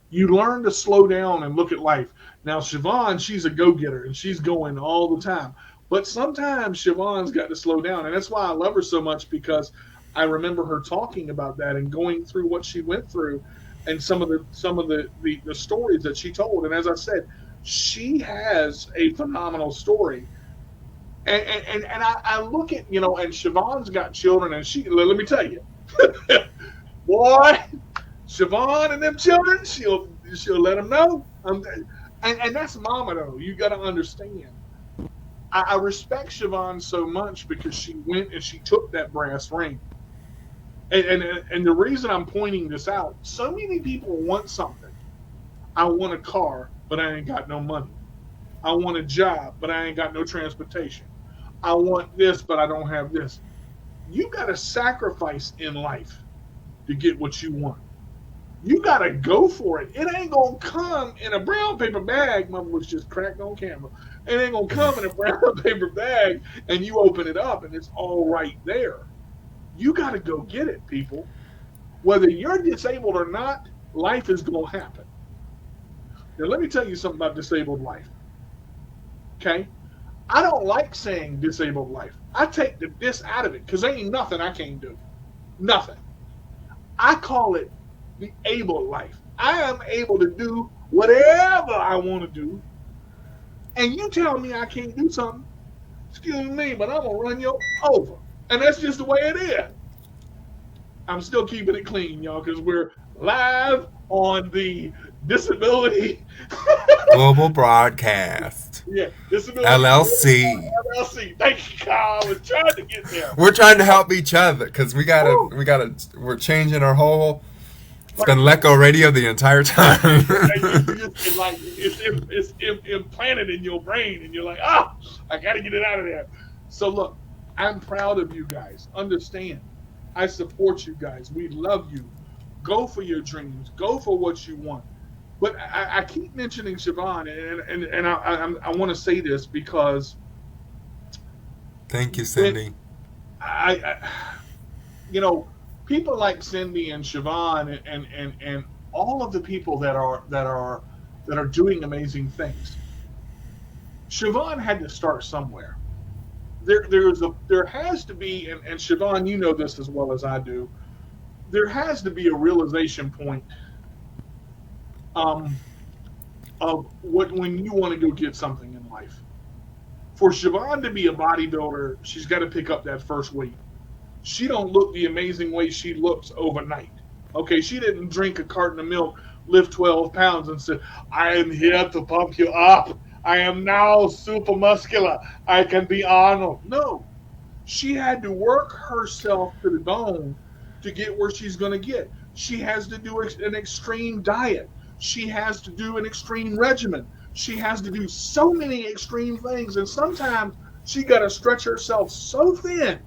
You learn to slow down and look at life. Now, Siobhan, she's a go-getter, and she's going all the time. But sometimes Siobhan's got to slow down, and that's why I love her so much because I remember her talking about that and going through what she went through and some of the stories that she told. And as I said, she has a phenomenal story. And I look at, and Siobhan's got children, and let me tell you, boy, Siobhan and them children, she'll let them know. And that's mama, though. You got to understand. I respect Siobhan so much because she went and she took that brass ring. And the reason I'm pointing this out, so many people want something. I want a car, but I ain't got no money. I want a job, but I ain't got no transportation. I want this, but I don't have this. You got to sacrifice in life to get what you want. You got to go for it. It ain't going to come in a brown paper bag. Mama was just cracked on camera. It ain't going to come in a brown paper bag and you open it up and it's all right there. You got to go get it, people. Whether you're disabled or not, life is going to happen. Now, let me tell you something about disabled life. Okay? I don't like saying disabled life. I take the this out of it because there ain't nothing I can't do. Nothing. I call it the able life. I am able to do whatever I want to do. And you tell me I can't do something, excuse me, but I'm going to run you over. And that's just the way it is. I'm still keeping it clean, y'all, because we're live on the Disability Global Broadcast. Yeah, Disability LLC. LLC. Thank you, Kyle. I was trying to get there. We're trying to help each other because we're changing our whole. It's been Let Go Radio the entire time. It's implanted in your brain, and you're like, I got to get it out of there. So look, I'm proud of you guys. Understand, I support you guys. We love you. Go for your dreams. Go for what you want. But I keep mentioning Siobhan, and I want to say this because. Thank you, Cindy. People like Cindy and Siobhan and all of the people that are doing amazing things. Siobhan had to start somewhere. there has to be, and Siobhan, you know this as well as I do. There has to be a realization point um, of what when you want to go get something in life. For Siobhan to be a bodybuilder, she's got to pick up that first weight. She don't look the amazing way she looks overnight. Okay, she didn't drink a carton of milk, lift 12 pounds, and said, "I am here to pump you up. I am now super muscular. I can be Arnold." No, she had to work herself to the bone to get where she's going to get. She has to do an extreme diet. She has to do an extreme regimen. She has to do so many extreme things. And sometimes she got to stretch herself so thin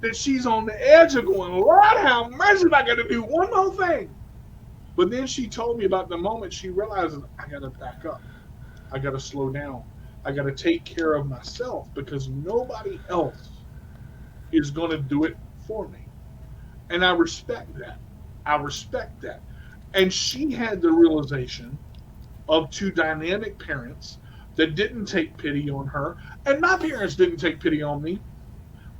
that she's on the edge of going, "Lord, how much am I going to do one more thing?" But then she told me about the moment she realizes, I got to back up. I got to slow down. I got to take care of myself because nobody else is going to do it for me. And I respect that. I respect that. And she had the realization of two dynamic parents that didn't take pity on her. And my parents didn't take pity on me.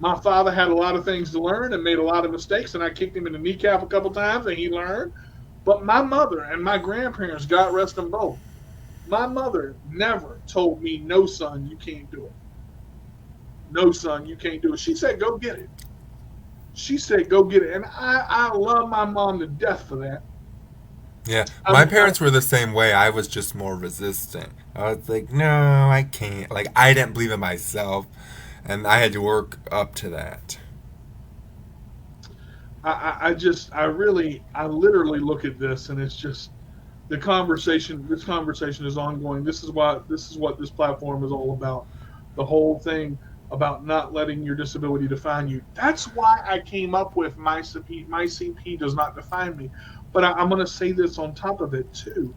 My father had a lot of things to learn and made a lot of mistakes, and I kicked him in the kneecap a couple times, and he learned. But my mother and my grandparents, God rest them both, my mother never told me, "No, son, you can't do it. No, son, you can't do it." She said, "Go get it." She said, "Go get it." And I love my mom to death for that. Yeah, my parents were the same way. I was just more resistant. I was like, no, I can't. Like, I didn't believe in myself, and I had to work up to that. I literally look at this, and it's just the conversation. This conversation is ongoing. This is what this platform is all about. The whole thing about not letting your disability define you. That's why I came up with my CP. My CP does not define me. But I'm going to say this on top of it too.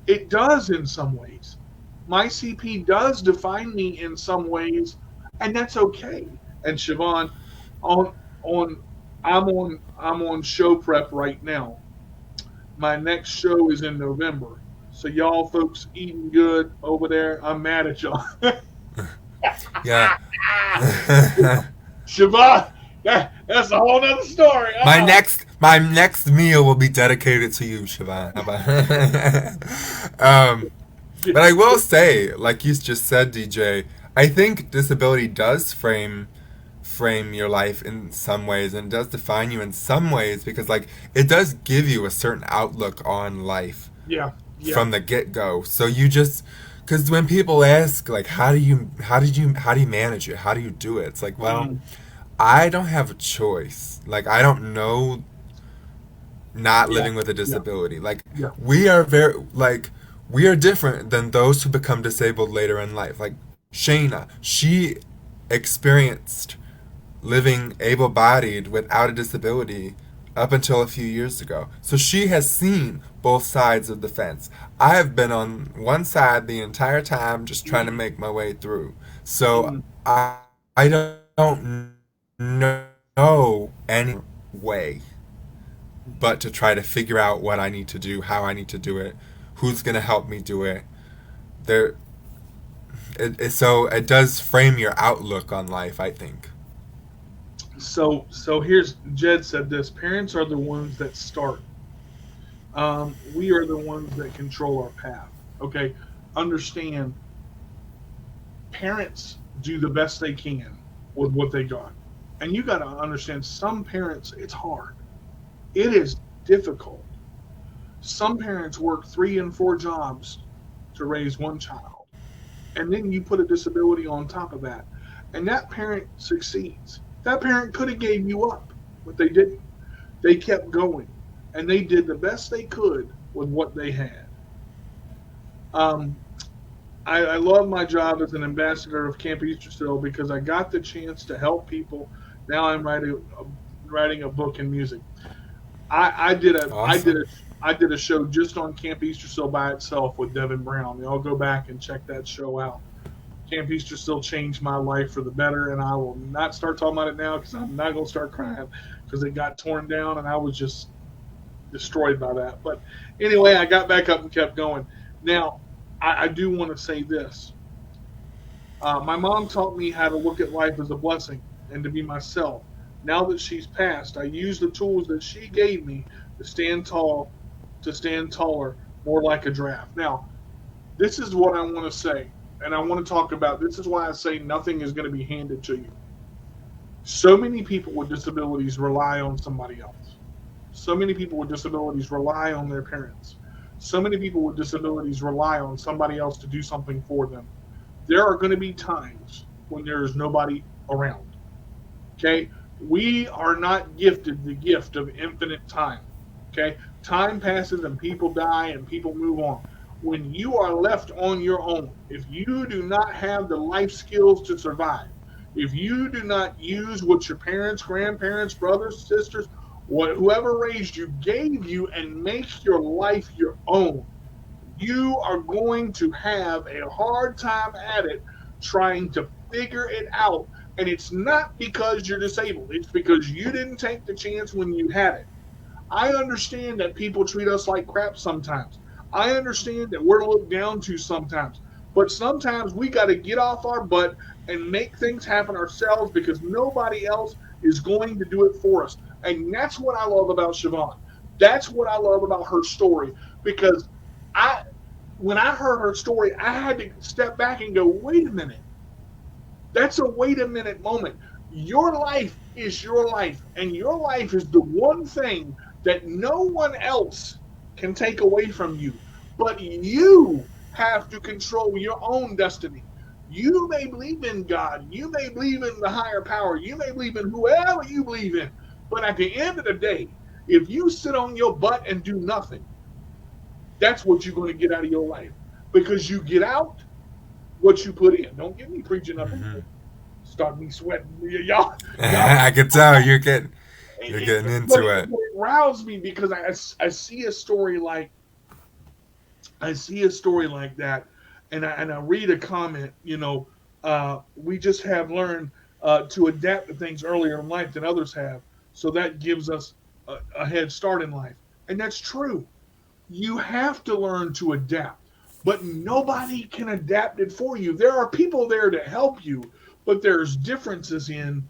It does in some ways. My CP does define me in some ways, and that's okay. And Siobhan, on on I'm on show prep right now. My next show is in November. So y'all folks eating good over there, I'm mad at y'all. Yeah. Siobhan, that's a whole other story. My next meal will be dedicated to you, Siobhan. How about but I will say, like you just said, DJ, I think disability does frame your life in some ways, and it does define you in some ways, because like it does give you a certain outlook on life. Yeah. From the get-go. So you just, because when people ask like how do you manage it, how do you do it, it's like, well, I don't have a choice. Like, I don't know not living with a disability. Like, we are we are different than those who become disabled later in life. Like Shayna, she experienced living able-bodied without a disability up until a few years ago. So she has seen both sides of the fence. I have been on one side the entire time, just trying to make my way through. So I don't know any way but to try to figure out what I need to do, how I need to do it, who's going to help me do it. So it does frame your outlook on life, I think. So here's Jed said this: parents are the ones that start. We are the ones that control our path. Okay, understand. Parents do the best they can with what they got, and you got to understand. Some parents, it's hard. It is difficult. Some parents work 3 and 4 jobs to raise one child, and then you put a disability on top of that, and that parent succeeds. That parent could have gave you up, but they didn't. They kept going, and they did the best they could with what they had. I love my job as an ambassador of Camp Easterseal because I got the chance to help people. Now I'm writing a book and music. I did a show just on Camp Easterseal by itself with Devin Brown. Y'all go back and check that show out. Camp Easterseal changed my life for the better, and I will not start talking about it now because I'm not going to start crying because it got torn down, and I was just destroyed by that. But anyway, I got back up and kept going. Now, I do want to say this. My mom taught me how to look at life as a blessing and to be myself. Now that she's passed, I use the tools that she gave me to stand tall, to stand taller, more like a giraffe. Now, this is what I want to say, and I want to talk about. This is why I say nothing is going to be handed to you. So many people with disabilities rely on somebody else. So many people with disabilities rely on their parents. So many people with disabilities rely on somebody else to do something for them. There are going to be times when there is nobody around. Okay? We are not gifted the gift of infinite time. Okay? Time passes and people die and people move on. When you are left on your own, if you do not have the life skills to survive, if you do not use what your parents, grandparents, brothers, sisters, whoever raised you gave you and make your life your own, you are going to have a hard time at it trying to figure it out. And it's not because you're disabled, it's because you didn't take the chance when you had it. I understand that people treat us like crap sometimes. I understand that we're looked down to sometimes. But sometimes we got to get off our butt and make things happen ourselves because nobody else is going to do it for us. And that's what I love about Siobhan. That's what I love about her story because I when I heard her story, I had to step back and go, wait a minute. That's a wait a minute moment. Your life is your life, and your life is the one thing that no one else can take away from you. But you have to control your own destiny. You may believe in God, you may believe in the higher power, you may believe in whoever you believe in. But at the end of the day, if you sit on your butt and do nothing, that's what you're going to get out of your life because you get out what you put in. Don't get me preaching up and Hmm. start me sweating. Y'all. I could tell you're It, getting but, into it, it. but it roused me because I see a story like I see a story like that, and I read a comment. We just have learned to adapt to things earlier in life than others have, so that gives us a head start in life, and that's true. You have to learn to adapt, but nobody can adapt it for you. There are people there to help you, but there's differences in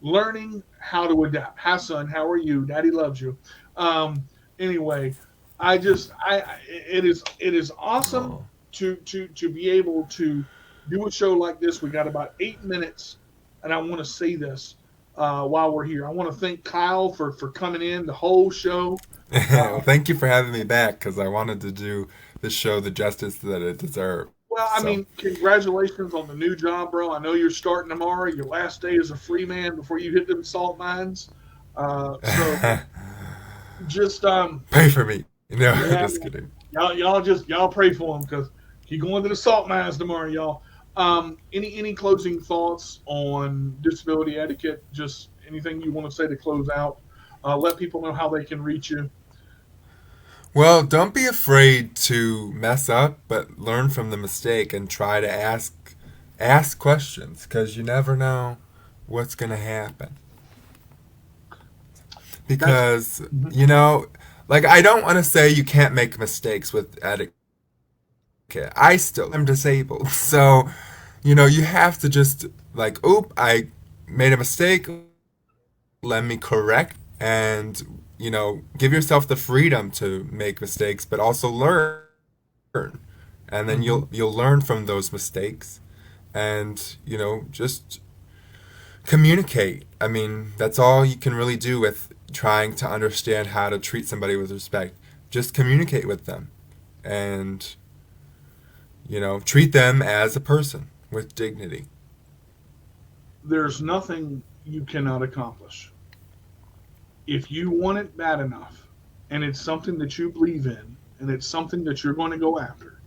learning how to adapt. Hi, son, how are you? Daddy loves you. Um, anyway, it is awesome Oh. to be able to do a show like this. We got about 8 minutes, and I want to say this while we're here. I want to thank Kyle for coming in the whole show. Well, thank you for having me back because I wanted to do the show the justice that it deserves. Well, I So, mean, congratulations on the new job, bro. I know you're starting tomorrow. Your last day as a free man before you hit them salt mines. So just pray for me. No, yeah, just kidding. y'all pray for him because he going to the salt mines tomorrow, y'all. Any closing thoughts on disability etiquette? Just anything you want to say to close out? Let people know how they can reach you. Well, don't be afraid to mess up, but learn from the mistake and try to ask questions because you never know what's going to happen. That's Because, mhm. you know, like I don't want to say you can't make mistakes with etiquette. I still am disabled. So, you have to just like, oop, I made a mistake. Let me correct and give yourself the freedom to make mistakes but also learn, and then Mhm. you'll learn from those mistakes, and just communicate. I mean, that's all you can really do with trying to understand how to treat somebody with respect. Just communicate with them and treat them as a person with dignity. There's nothing you cannot accomplish if you want it bad enough, and it's something that you believe in, and it's something that you're going to go after.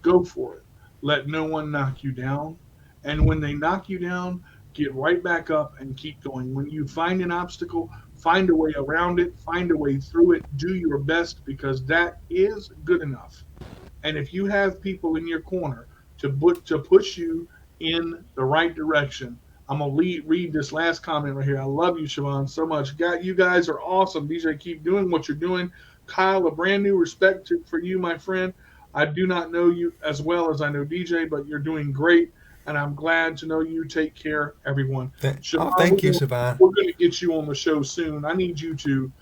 Go for it. Let no one knock you down. And when they knock you down, get right back up and keep going. When you find an obstacle, find a way around it, find a way through it, do your best because that is good enough. And if you have people in your corner to push you in the right direction, I'm gonna read this last comment right here. I love you, Siobhan, so much. You guys are awesome. DJ, keep doing what you're doing. Kyle, a brand new respect for you, my friend. I do not know you as well as I know DJ, but you're doing great, and I'm glad to know you. Take care, everyone. Siobhan, Thank you, Siobhan. we're going to get you on the show soon. I need you to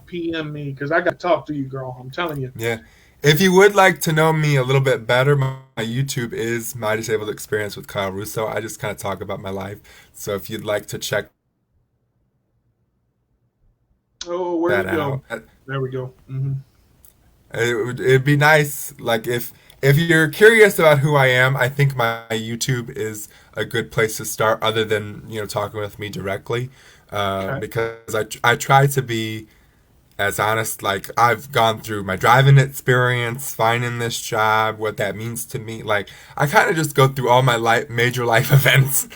PM me because I got to talk to you, girl. I'm telling you. Yeah. If you would like to know me a little bit better, my YouTube is My Disabled Experience with Kyle Russow. I just kind of talk about my life. So if you'd like to check Oh, where'd that it go? out, There we go. it'd be nice. Like if you're curious about who I am, I think my YouTube is a good place to start. Other than talking with me directly, Okay. because I try to be as honest. Like I've gone through my driving experience, finding this job, what that means to me. Like I kind of just go through all my major life events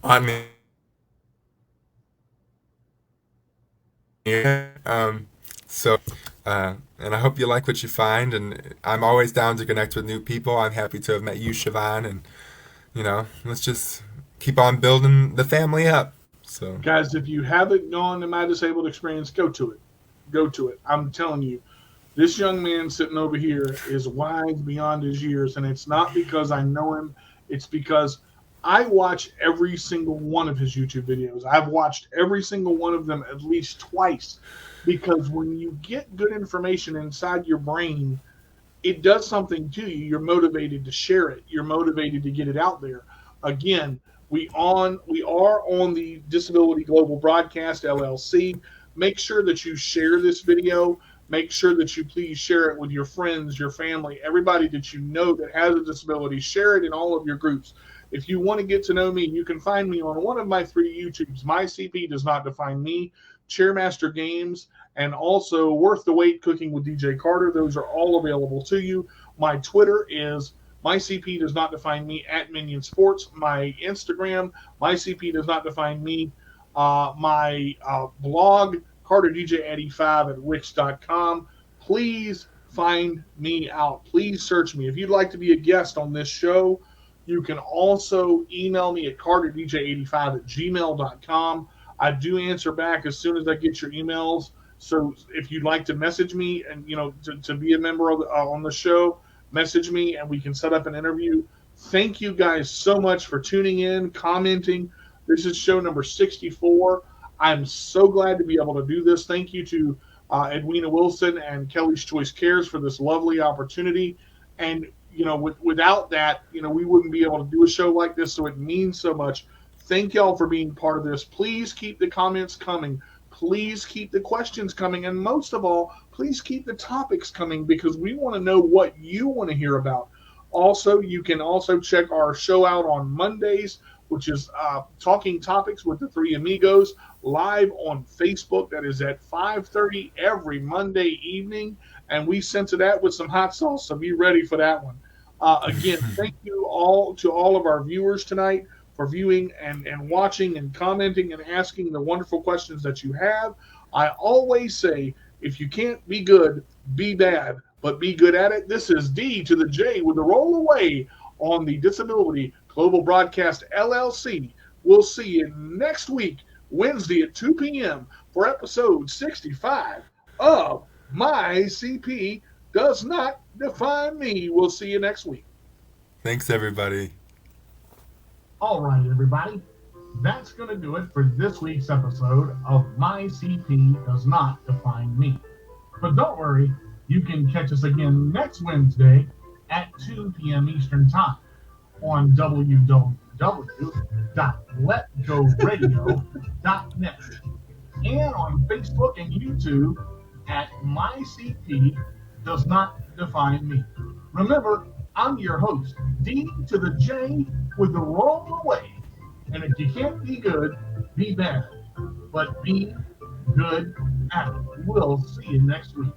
on me. So, and I hope you like what you find. And I'm always down to connect with new people. I'm happy to have met you, Siobhan. And, let's just keep on building the family up. So, Guys, if you haven't gone to My Disabled Experience, go to it. Go to it. I'm telling you, this young man sitting over here is wise beyond his years. And it's not because I know him, it's because I watch every single one of his YouTube videos. I've watched every single one of them at least twice because when you get good information inside your brain, it does something to you. You're motivated to share it. You're motivated to get it out there. Again, we are on the Disability Global Broadcast LLC. Make sure that you share this video. Make sure that you please share it with your friends, your family, everybody that you know that has a disability. Share it in all of your groups. If you want to get to know me, you can find me on one of my 3 YouTubes. My CP Does Not Define Me, Chairmaster Games, and also Worth the Wait Cooking with DJ Carter. Those are all available to you. My Twitter is My CP Does Not Define Me at Minion Sports. My Instagram, My CP Does Not Define Me. My blog, CarterDJ85 at Wix.com. Please find me out. Please search me. If you'd like to be a guest on this show, you can also email me at carterdj85 at gmail.com. I do answer back as soon as I get your emails. So if you'd like to message me and, to be a member of on the show, message me and we can set up an interview. Thank you guys so much for tuning in, commenting. This is show number 64. I'm so glad to be able to do this. Thank you to Edwina Wilson and Kelly's Choice Cares for this lovely opportunity. And without that, we wouldn't be able to do a show like this, so it means so much. Thank y'all for being part of this. Please keep the comments coming. Please keep the questions coming. And most of all, please keep the topics coming because we want to know what you want to hear about. Also, you can also check our show out on Mondays, which is Talking Topics with the Three Amigos, live on Facebook. That is at 5:30 every Monday evening. And we censor that with some hot sauce, so be ready for that one. Again, thank you all to all of our viewers tonight for viewing and watching and commenting and asking the wonderful questions that you have. I always say, if you can't be good, be bad, but be good at it. This is D to the J with the roll away on the Disability Global Broadcast LLC. We'll see you next week, Wednesday at 2 p.m. for episode 65 of My CP Does Not Define Me. We'll see you next week. Thanks, everybody. All right, everybody. That's going to do it for this week's episode of My CP Does Not Define Me. But don't worry, you can catch us again next Wednesday at 2 p.m. Eastern Time on www.letgoradio.net and on Facebook and YouTube at My CP Does Not Define Me. Remember, I'm your host, D to the J with the roll away. And if you can't be good, be bad. But be good at it. We'll see you next week.